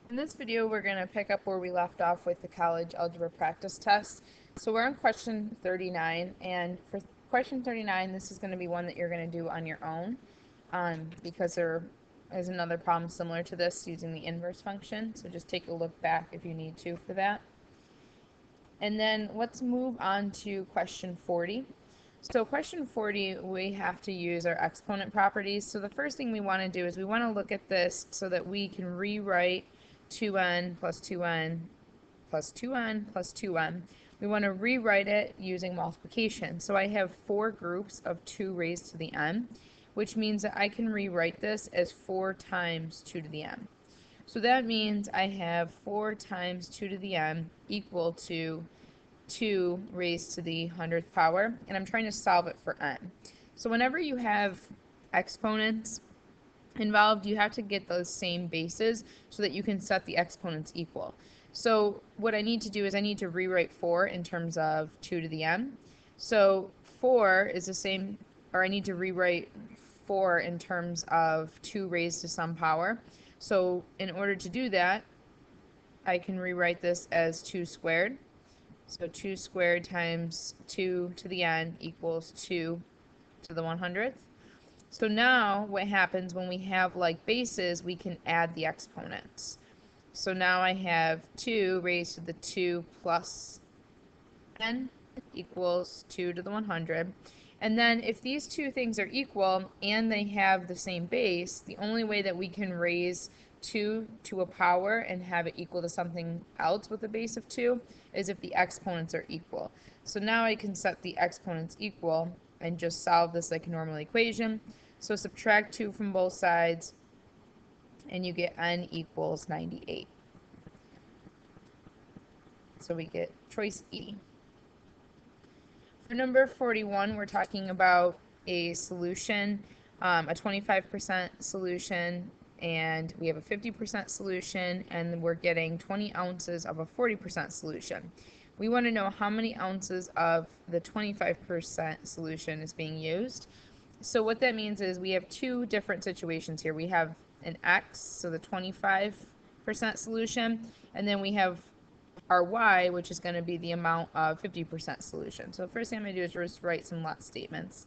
In this video, we're going to pick up where we left off with the college algebra practice test. So we're on question 39, and for question 39, this is going to be one that you're going to do on your own because there is another problem similar to this using the inverse function. So just take a look back if you need to for that. And then let's move on to question 40. So question 40, we have to use our exponent properties. So the first thing we want to do is we want to look at this so that we can rewrite 2n plus 2n plus 2n plus 2n. We want to rewrite it using multiplication. So I have 4 groups of 2 raised to the n, which means that I can rewrite this as 4 times 2 to the n. So that means I have 4 times 2 to the n equal to 2 raised to the 100th power, and I'm trying to solve it for n. So whenever you have exponents involved, you have to get those same bases so that you can set the exponents equal. So what I need to do is I need to rewrite 4 in terms of 2 to the n. So 4 is the same, or I need to rewrite 4 in terms of 2 raised to some power. So in order to do that, I can rewrite this as 2 squared. So 2 squared times 2 to the n equals 2 to the 100th. So now what happens when we have like bases, we can add the exponents. So now I have 2 raised to the 2 plus n equals 2 to the 100. And then if these two things are equal and they have the same base, the only way that we can raise 2 to a power and have it equal to something else with a base of 2 is if the exponents are equal. So now I can set the exponents equal and just solve this like a normal equation. So subtract 2 from both sides and you get n equals 98. So we get choice E. For number 41, we're talking about a solution, a 25% solution, and we have a 50% solution, and we're getting 20 ounces of a 40% solution. We want to know how many ounces of the 25% solution is being used. So what that means is we have 2 different situations here. We have an X, so the 25% solution, and then we have our Y, which is going to be the amount of 50% solution. So the first thing I'm going to do is just write some let statements.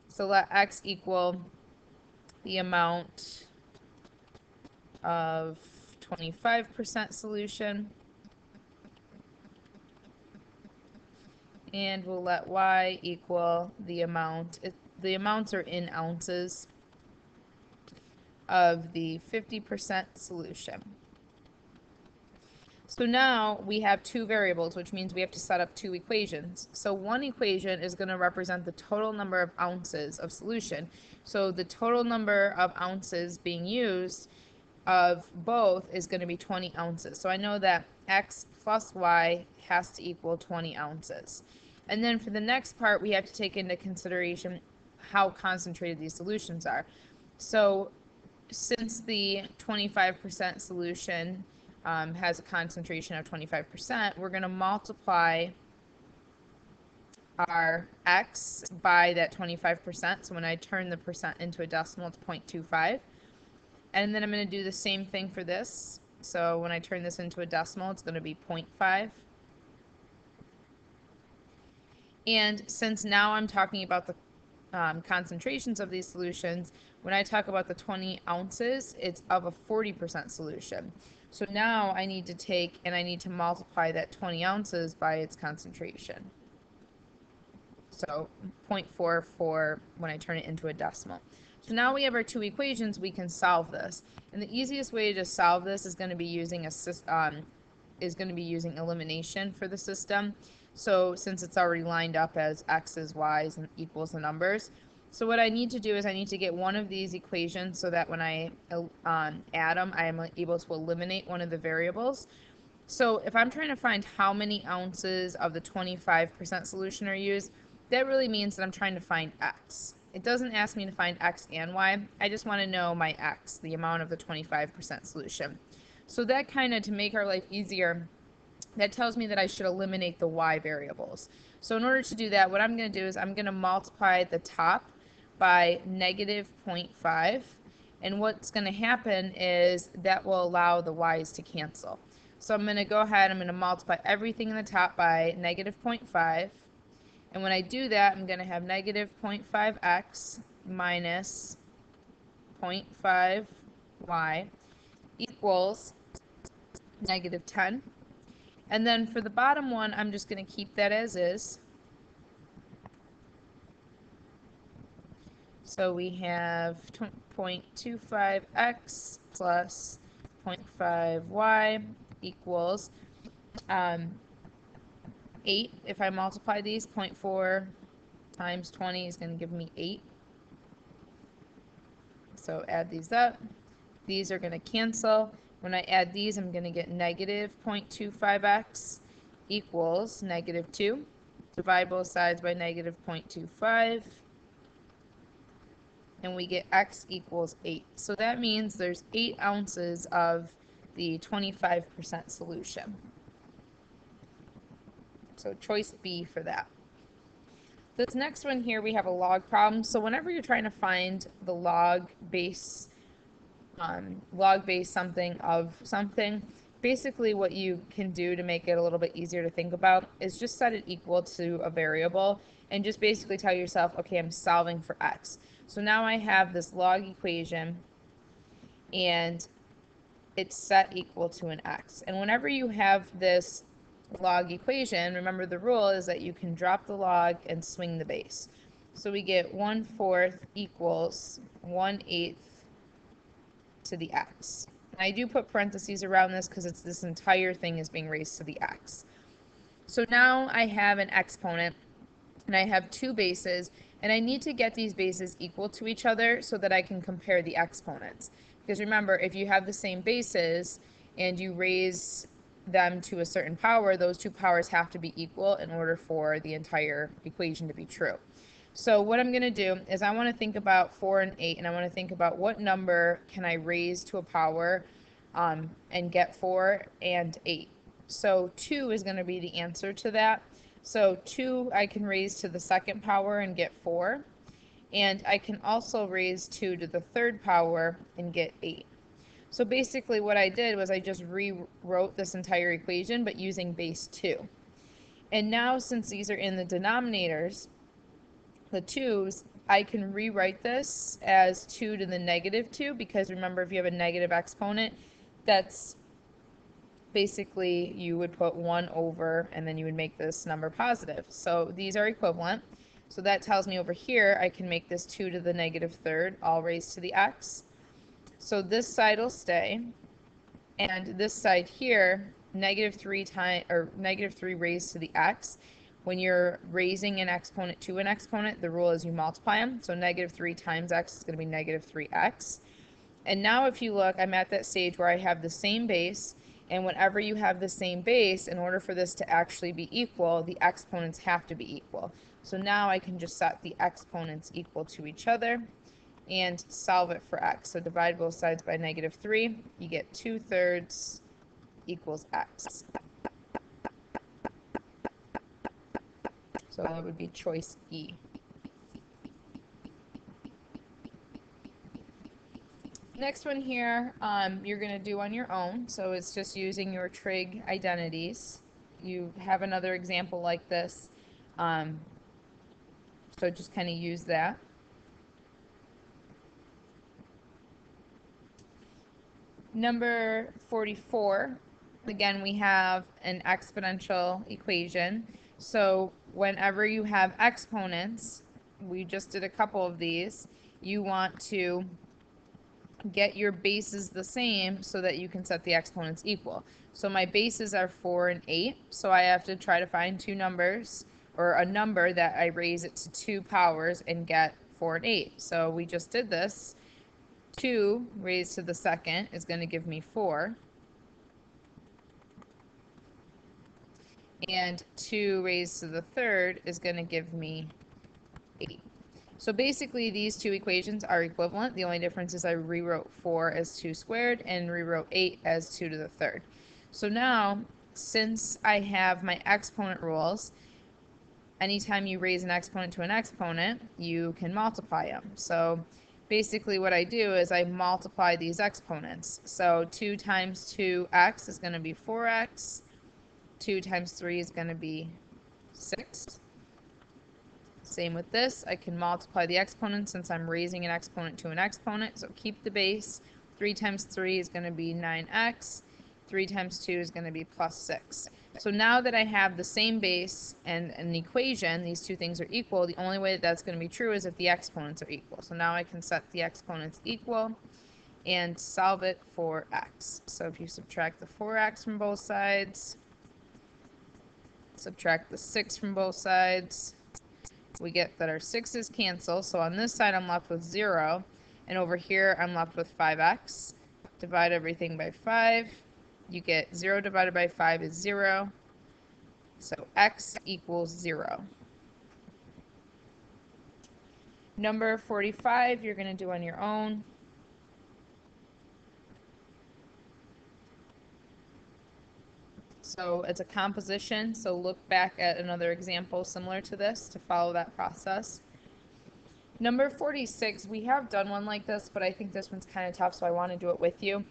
So let X equal the amount of 25% solution, and we'll let Y equal the amount, the amounts are in ounces, of the 50% solution. So now we have 2 variables, which means we have to set up 2 equations. So one equation is going to represent the total number of ounces of solution. So the total number of ounces being used of both is going to be 20 ounces. So I know that X plus Y has to equal 20 ounces. And then for the next part, we have to take into consideration how concentrated these solutions are. So since the 25% solution has a concentration of 25%, we're going to multiply our X by that 25%. So when I turn the percent into a decimal, it's 0.25. And then I'm going to do the same thing for this. So when I turn this into a decimal, it's going to be 0.5. And since now I'm talking about the concentrations of these solutions, when I talk about the 20 ounces, it's of a 40% solution. So now I need to take and I need to multiply that 20 ounces by its concentration. So 0.4 for when I turn it into a decimal. So now we have our 2 equations, we can solve this. And the easiest way to solve this is going to be using elimination for the system. So since it's already lined up as x's, y's, and equals the numbers. So what I need to do is I need to get one of these equations so that when I add them, I am able to eliminate one of the variables. So if I'm trying to find how many ounces of the 25% solution are used, that really means that I'm trying to find x. It doesn't ask me to find x and y. I just want to know my x, the amount of the 25% solution. So that kind of, to make our life easier, that tells me that I should eliminate the y variables. So in order to do that, what I'm going to do is I'm going to multiply the top by negative 0.5, And what's going to happen is that will allow the y's to cancel. So I'm going to go ahead, I'm going to multiply everything in the top by negative 0.5. And when I do that, I'm going to have negative 0.5x minus 0.5y equals negative 10. And then for the bottom one, I'm just going to keep that as is. So we have 0.25x plus 0.5y equals 8. If I multiply these, 0.4 times 20 is going to give me 8. So add these up. These are going to cancel. When I add these, I'm going to get negative 0.25x equals negative 2. Divide both sides by negative 0.25. And we get x equals 8. So that means there's 8 ounces of the 25% solution. So choice B for that. This next one here, we have a log problem. So whenever you're trying to find the log base something of something, basically what you can do to make it a little bit easier to think about is just set it equal to a variable and just basically tell yourself, okay, I'm solving for x. So now I have this log equation and it's set equal to an x. And whenever you have this log equation, remember the rule is that you can drop the log and swing the base. So we get 1/4 equals 1/8 to the x. And I do put parentheses around this because it's this entire thing is being raised to the x. So now I have an exponent and I have two bases, and I need to get these bases equal to each other so that I can compare the exponents. Because remember, if you have the same bases and you raise them to a certain power, those two powers have to be equal in order for the entire equation to be true. So what I'm going to do is I want to think about 4 and 8, and I want to think about what number can I raise to a power and get 4 and 8. So 2 is going to be the answer to that. So 2 I can raise to the second power and get 4. And I can also raise 2 to the third power and get 8. So basically what I did was I just rewrote this entire equation, but using base 2. And now since these are in the denominators, the 2's, I can rewrite this as 2 to the negative 2, because remember, if you have a negative exponent, that's basically you would put 1 over and then you would make this number positive. So these are equivalent. So that tells me over here I can make this 2 to the negative third all raised to the x. So this side will stay, and this side here, negative 3 raised to the x. When you're raising an exponent to an exponent, the rule is you multiply them. So negative 3 times x is going to be negative 3x. And now if you look, I'm at that stage where I have the same base, and whenever you have the same base, in order for this to actually be equal, the exponents have to be equal. So now I can just set the exponents equal to each other and solve it for x. So divide both sides by negative 3, you get 2/3 equals x. So that would be choice E. Next one here, you're going to do on your own. So it's just using your trig identities. You have another example like this. So just kind of use that. Number 44, again, we have an exponential equation. So whenever you have exponents, we just did a couple of these, you want to get your bases the same so that you can set the exponents equal. So my bases are 4 and 8, so I have to try to find two numbers, or a number that I raise it to 2 powers and get 4 and 8. So we just did this. 2 raised to the second is going to give me 4. And 2 raised to the third is going to give me 8. So basically these two equations are equivalent. The only difference is I rewrote 4 as 2 squared and rewrote 8 as 2 to the third. So now, since I have my exponent rules, anytime you raise an exponent to an exponent, you can multiply them. So basically what I do is I multiply these exponents. So 2 times 2x is going to be 4x. 2 times 3 is going to be 6. Same with this. I can multiply the exponent since I'm raising an exponent to an exponent. So keep the base. 3 times 3 is going to be 9x. 3 times 2 is going to be plus 6. So now that I have the same base and an equation, these two things are equal, the only way that that's going to be true is if the exponents are equal. So now I can set the exponents equal and solve it for x. So if you subtract the 4x from both sides, subtract the 6 from both sides, we get that our 6's cancel. So on this side, I'm left with 0. And over here, I'm left with 5x. Divide everything by 5. You get 0 divided by 5 is 0. So x equals 0. Number 45, you're going to do on your own. So it's a composition, so look back at another example similar to this to follow that process. Number 46, we have done one like this, but I think this one's kind of tough, so I want to do it with you.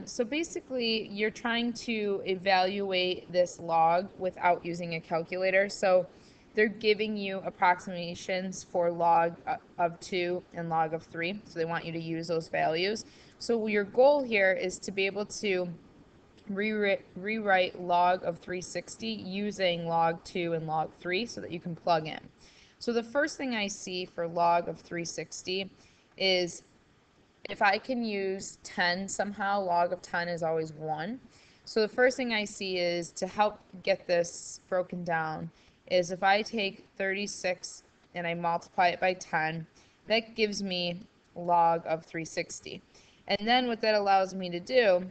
So basically, you're trying to evaluate this log without using a calculator. So they're giving you approximations for log of 2 and log of 3. So they want you to use those values. So your goal here is to be able to rewrite log of 360 using log 2 and log 3 so that you can plug in. So the first thing I see for log of 360 is if I can use 10 somehow, log of 10 is always 1. So the first thing I see is to help get this broken down is if I take 36 and I multiply it by 10, that gives me log of 360. And then what that allows me to do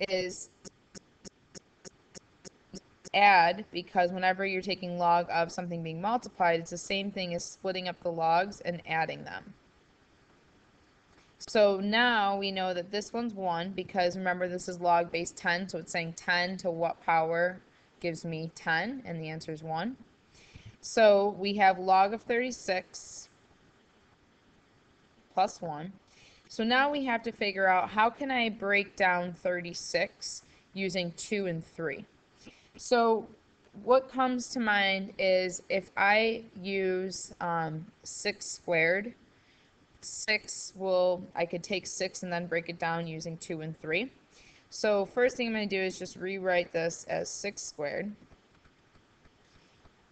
is add, because whenever you're taking log of something being multiplied, it's the same thing as splitting up the logs and adding them. So now we know that this one's 1 because remember this is log base 10, so it's saying 10 to what power gives me 10, and the answer is 1. So we have log of 36 plus 1. So now we have to figure out how can I break down 36 using 2 and 3. So what comes to mind is if I use 6 squared, I could take 6 and then break it down using 2 and 3. So first thing I'm going to do is just rewrite this as 6 squared.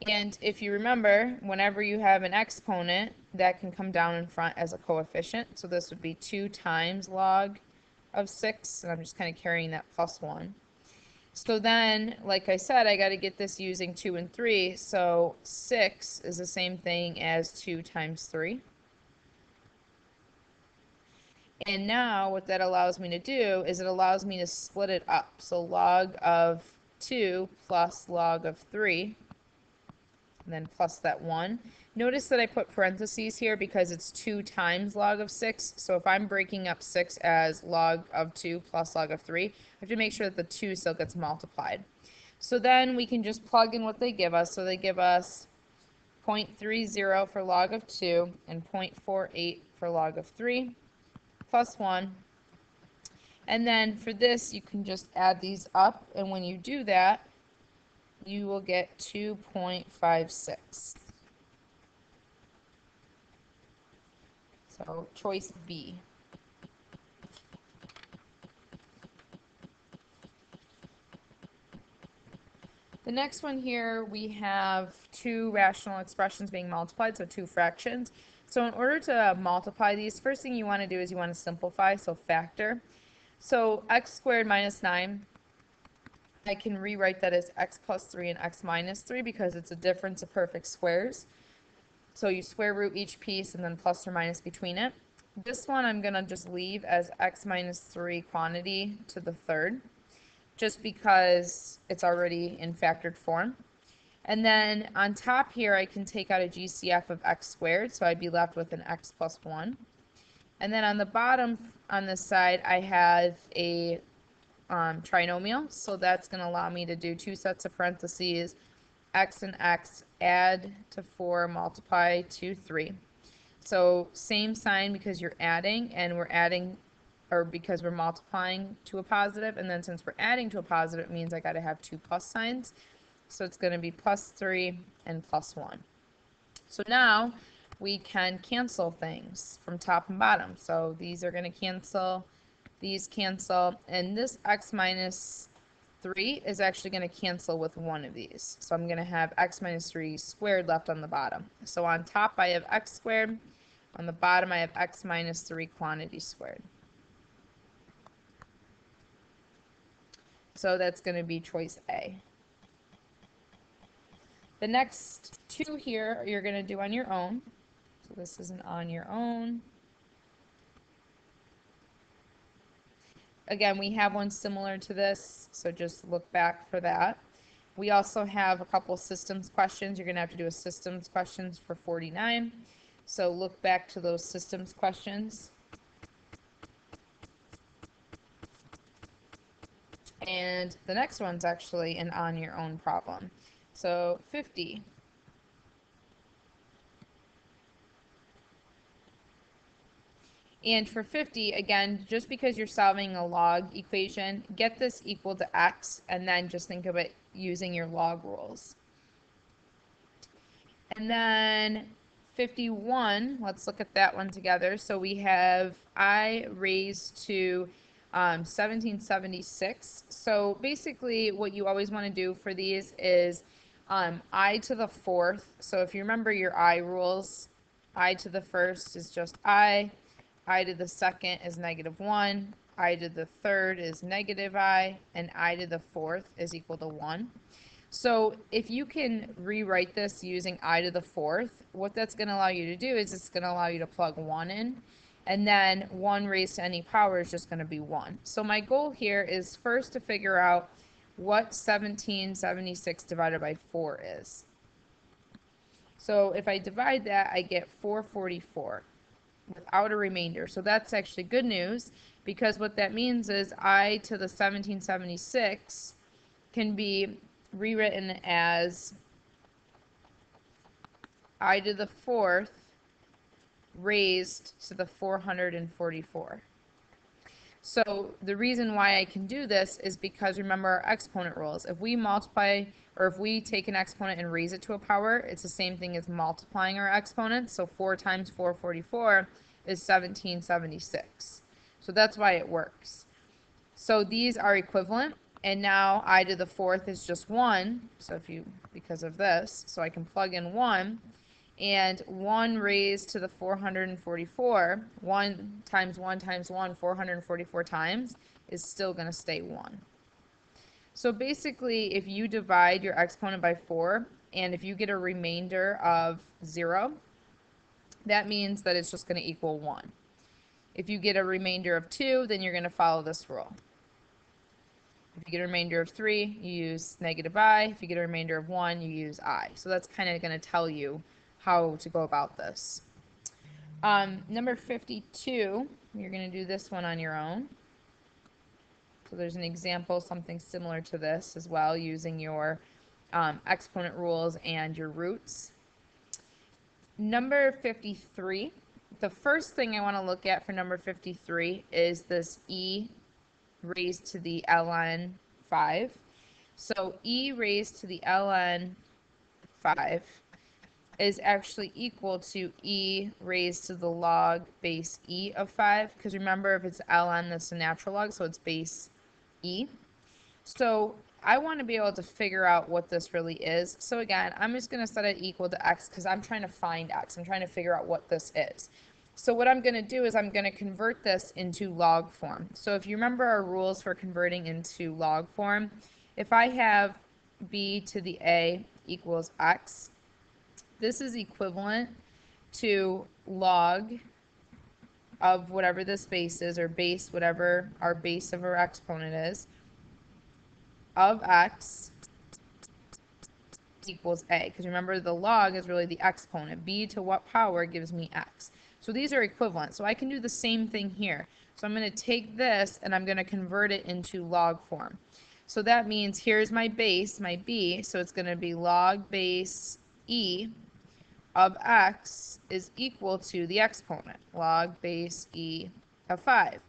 And if you remember, whenever you have an exponent, that can come down in front as a coefficient. So this would be 2 times log of 6, and I'm just kind of carrying that plus 1. So then, like I said, I got to get this using 2 and 3. So 6 is the same thing as 2 times 3. And now what that allows me to do is it allows me to split it up. So log of 2 plus log of 3, and then plus that 1. Notice that I put parentheses here because it's 2 times log of 6. So if I'm breaking up 6 as log of 2 plus log of 3, I have to make sure that the 2 still gets multiplied. So then we can just plug in what they give us. So they give us 0.30 for log of 2 and 0.48 for log of 3 plus 1. And then for this, you can just add these up. And when you do that, you will get 2.56. So choice B. The next one here, we have two rational expressions being multiplied, so two fractions. So in order to multiply these, first thing you want to do is you want to simplify, so factor. So x squared minus 9, I can rewrite that as x plus 3 and x minus 3 because it's a difference of perfect squares. So you square root each piece and then plus or minus between it. This one I'm going to just leave as x minus 3 quantity to the third, just because it's already in factored form. And then on top here, I can take out a GCF of x squared, so I'd be left with an x plus 1. And then on the bottom, on this side, I have a trinomial, so that's going to allow me to do two sets of parentheses, x and x, add to 4, multiply to 3. So same sign because you're adding, and we're adding, or because we're multiplying to a positive, and then since we're adding to a positive, it means I got to have two plus signs. So it's going to be plus 3 and plus 1. So now we can cancel things from top and bottom. So these are going to cancel, these cancel, and this x minus 3 is actually going to cancel with one of these. So I'm going to have x minus 3 squared left on the bottom. So on top I have x squared. On the bottom I have x minus 3 quantity squared. So that's going to be choice A. The next two here you're going to do on your own. So this isn't on your own. Again, we have one similar to this, so just look back for that. We also have a couple systems questions. You're going to have to do a systems questions for 49. So look back to those systems questions. And the next one's actually an on your own problem. So 50. And for 50, again, just because you're solving a log equation, get this equal to x, and then just think of it using your log rules. And then 51, let's look at that one together. So we have I raised to 1776. So basically what you always want to do for these is I to the fourth. So if you remember your I rules, I to the first is just I to the second is -1, I to the third is -I, and I to the fourth is equal to 1. So if you can rewrite this using I to the fourth, what that's going to allow you to do is it's going to allow you to plug 1 in, and then 1 raised to any power is just going to be 1. So my goal here is first to figure out what 1776 divided by 4 is. So if I divide that, I get 444 without a remainder. So that's actually good news, because what that means is I to the 1776 can be rewritten as I to the fourth raised to the 444. So the reason why I can do this is because remember our exponent rules. If we multiply, or if we take an exponent and raise it to a power, it's the same thing as multiplying our exponents. So 4 times 444 is 1776. So that's why it works. So these are equivalent, and now I to the fourth is just 1. So because of this, so I can plug in 1. And 1 raised to the 444, 1 times 1 times 1, 444 times, is still going to stay 1. So basically, if you divide your exponent by 4, and if you get a remainder of 0, that means that it's just going to equal 1. If you get a remainder of 2, then you're going to follow this rule. If you get a remainder of 3, you use -I. If you get a remainder of 1, you use I. So that's kind of going to tell you how to go about this. Number 52, you're going to do this one on your own. So there's an example, something similar to this as well, using your exponent rules and your roots. Number 53, the first thing I want to look at for number 53 is this e raised to the ln 5. So e raised to the ln 5 is actually equal to e raised to the log base e of 5, because remember, if it's ln, that's a natural log, so it's base e. So I want to be able to figure out what this really is. So again, I'm just going to set it equal to x because I'm trying to find x. I'm trying to figure out what this is. So what I'm going to do is I'm going to convert this into log form. So if you remember our rules for converting into log form, if I have b to the a equals x, this is equivalent to log of whatever this base is, or base, whatever our base of our exponent is, of x equals a. Because remember, the log is really the exponent. B to what power gives me x. So these are equivalent. So I can do the same thing here. So I'm going to take this and I'm going to convert it into log form. So that means here's my base, my b, so it's going to be log base e of x is equal to the exponent, log base e of 5.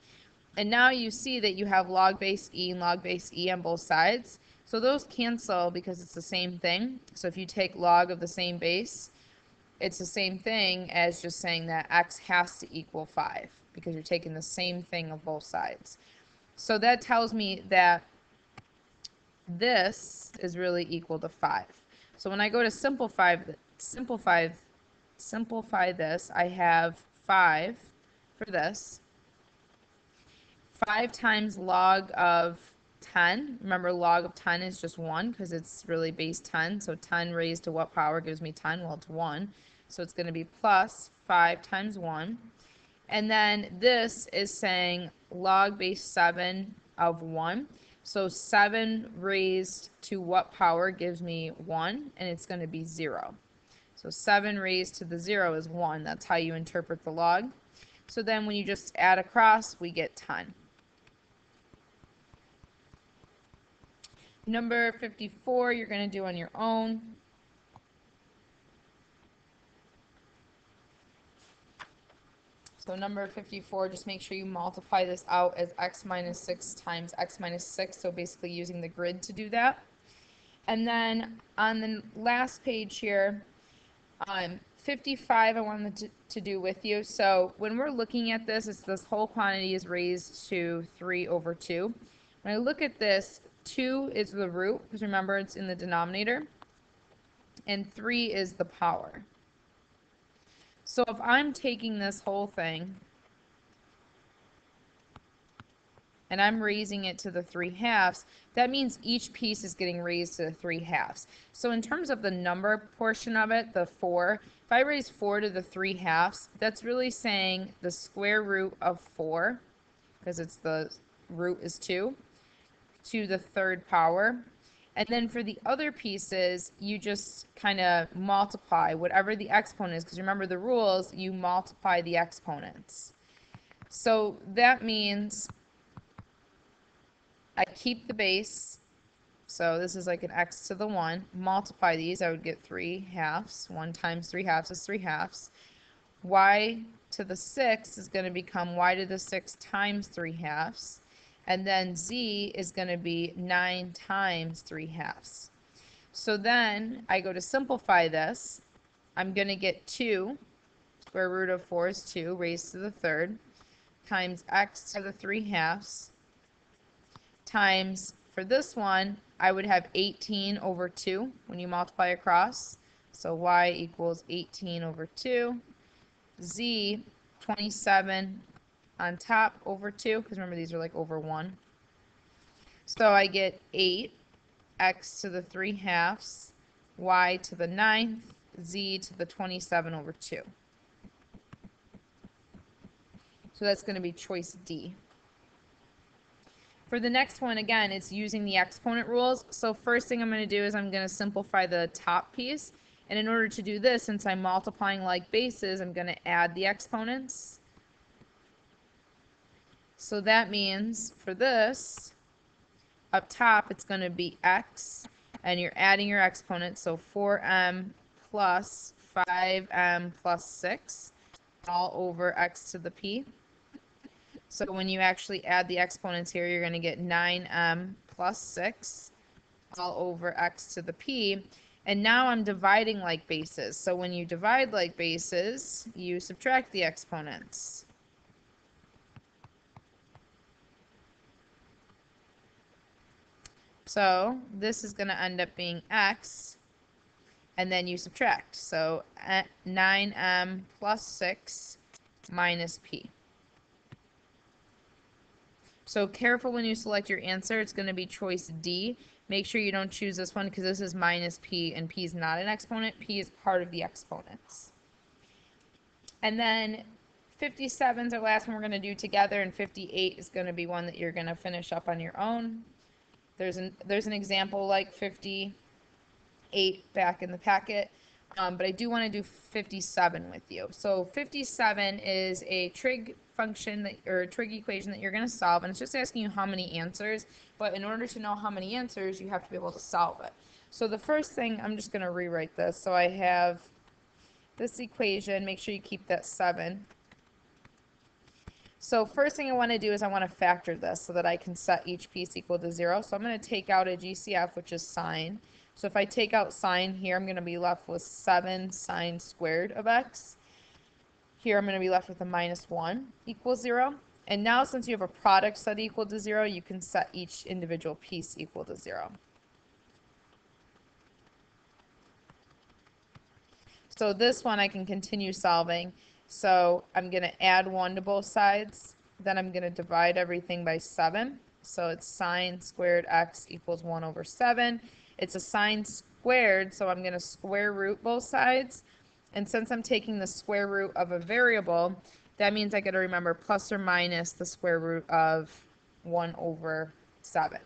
And now you see that you have log base e and log base e on both sides. So those cancel because it's the same thing. So if you take log of the same base, it's the same thing as just saying that x has to equal 5 because you're taking the same thing of both sides. So that tells me that this is really equal to 5. So when I go to simplify this, I have 5 for this. 5 times log of 10. Remember, log of 10 is just 1 because it's really base 10. So 10 raised to what power gives me 10? Well, it's 1. So it's going to be plus 5 times 1. And then this is saying log base 7 of 1. So 7 raised to what power gives me 1? And it's going to be 0. So 7 raised to the 0 is 1. That's how you interpret the log. So then when you just add across, we get 10. Number 54, you're going to do on your own. So number 54, just make sure you multiply this out as x minus 6 times x minus 6. So basically using the grid to do that. And then on the last page here, 55 I wanted to do with you. So when we're looking at this, it's this whole quantity is raised to 3 over 2. When I look at this, 2 is the root, because remember it's in the denominator, and 3 is the power. So if I'm taking this whole thing and I'm raising it to the 3/2, that means each piece is getting raised to the 3/2. So in terms of the number portion of it, the 4, if I raise 4 to the 3/2, that's really saying the square root of 4, because it's the root is 2, to the 3rd power. And then for the other pieces, you just kind of multiply whatever the exponent is, because remember the rules, you multiply the exponents. So that means I keep the base, so this is like an x to the 1, multiply these, I would get 3/2. 1 times 3/2 is 3/2. Y to the 6 is going to become y to the 6 times 3/2. And then z is going to be 9 times 3/2. So then I go to simplify this. I'm going to get 2, square root of 4 is 2, raised to the 3rd, times x to the 3/2, times, for this one, I would have 18 over 2 when you multiply across. So y equals 18 over 2. Z, 27 on top over 2, because remember these are like over 1. So I get 8 x to the 3/2, y to the 9th, z to the 27 over 2. So that's going to be choice D. For the next one, again, it's using the exponent rules. So first thing I'm going to do is I'm going to simplify the top piece. And in order to do this, since I'm multiplying like bases, I'm going to add the exponents. So that means for this, up top, it's going to be x, and you're adding your exponents. So 4m plus 5m plus 6 all over x to the p. So when you actually add the exponents here, you're going to get 9m plus 6 all over x to the p. And now I'm dividing like bases. So when you divide like bases, you subtract the exponents. So this is going to end up being x, and then you subtract. So 9m plus 6 minus p. So careful when you select your answer. It's going to be choice D. Make sure you don't choose this one because this is minus p, and p is not an exponent. P is part of the exponents. And then 57 is our last one we're going to do together, and 58 is going to be one that you're going to finish up on your own. There's an example like 58 back in the packet, but I do want to do 57 with you. So 57 is a trig function or a trig equation that you're going to solve, and it's just asking you how many answers, but in order to know how many answers, you have to be able to solve it. So the first thing, I'm just going to rewrite this. So I have this equation, make sure you keep that 7. So first thing I want to do is I want to factor this so that I can set each piece equal to 0. So I'm going to take out a GCF, which is sine. So if I take out sine here, I'm going to be left with 7 sine squared of x. Here I'm going to be left with a minus 1 equals 0. And now since you have a product set equal to 0, you can set each individual piece equal to 0. So this one I can continue solving. So I'm going to add 1 to both sides. Then I'm going to divide everything by 7. So it's sine squared x equals 1 over 7. It's a sine squared, so I'm going to square root both sides. And since I'm taking the square root of a variable, that means I got to remember plus or minus the square root of 1 over 7.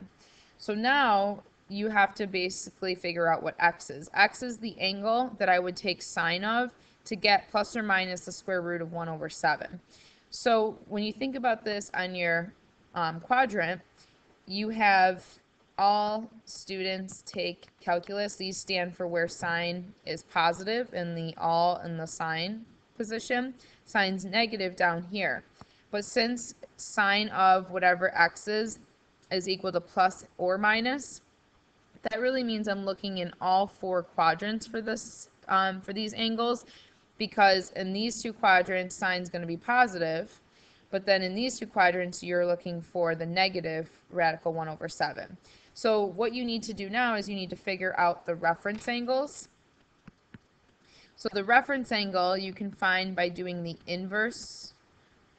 So now you have to basically figure out what x is. X is the angle that I would take sine of to get plus or minus the square root of 1 over 7. So when you think about this on your quadrant, you have all students take calculus. These stand for where sign is positive in the all and the sign position. Sign's negative down here. But since sine of whatever x is equal to plus or minus, that really means I'm looking in all 4 quadrants for this for these angles, because in these 2 quadrants sine's going to be positive, but then in these 2 quadrants you're looking for the negative radical 1 over 7. So what you need to do now is you need to figure out the reference angles. So the reference angle you can find by doing the inverse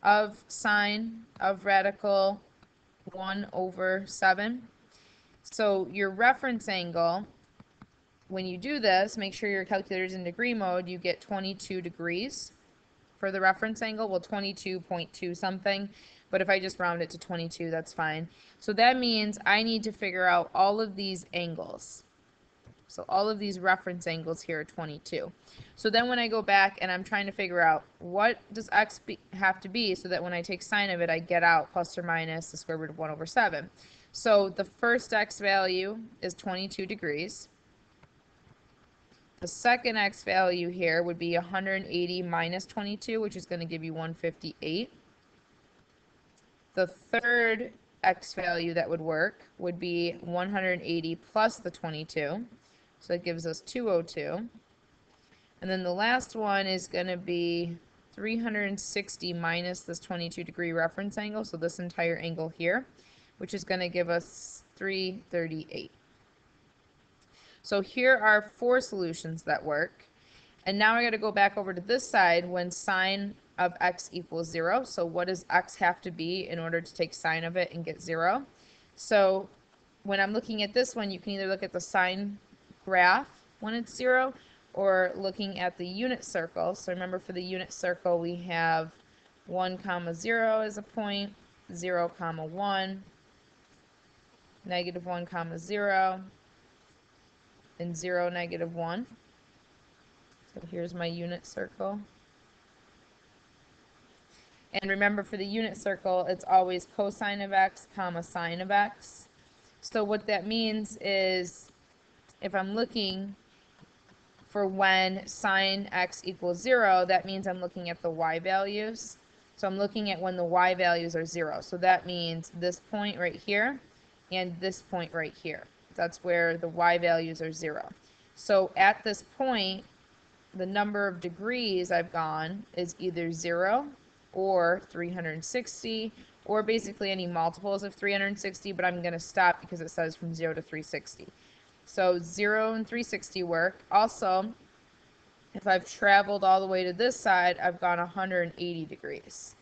of sine of radical 1 over 7. So your reference angle, when you do this, make sure your calculator's in degree mode, you get 22 degrees for the reference angle. Well, 22.2 something, but if I just round it to 22, that's fine. So that means I need to figure out all of these angles. So all of these reference angles here are 22. So then when I go back and I'm trying to figure out what does x have to be so that when I take sine of it, I get out plus or minus the square root of 1 over 7. So the first x value is 22 degrees. The second x value here would be 180 minus 22, which is going to give you 158. The third x value that would work would be 180 plus the 22. So it gives us 202. And then the last one is going to be 360 minus this 22 degree reference angle, so this entire angle here, which is going to give us 338. So here are 4 solutions that work. And now I got to go back over to this side when sine of x equals 0. So what does x have to be in order to take sine of it and get 0? So when I'm looking at this one, you can either look at the sine graph when it's 0 or looking at the unit circle. So remember, for the unit circle we have 1 comma 0 as a point, 0 comma 1, negative 1 comma 0, and 0 negative 1. So here's my unit circle. And remember, for the unit circle, it's always cosine of x comma sine of x. So what that means is if I'm looking for when sine x equals 0, that means I'm looking at the y values. So I'm looking at when the y values are 0. So that means this point right here and this point right here. That's where the y values are 0. So at this point, the number of degrees I've gone is either 0 or 360, or basically any multiples of 360, but I'm going to stop because it says from 0 to 360. So 0 and 360 work. Also, if I've traveled all the way to this side, I've gone 180 degrees.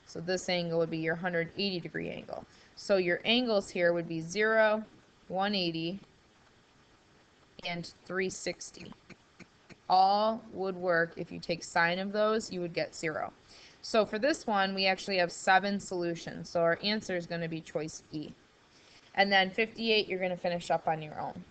So this angle would be your 180 degree angle. So your angles here would be 0, 180, and 360. All would work. If you take sine of those, you would get 0. So for this one, we actually have 7 solutions. So our answer is going to be choice E. And then 58, you're going to finish up on your own.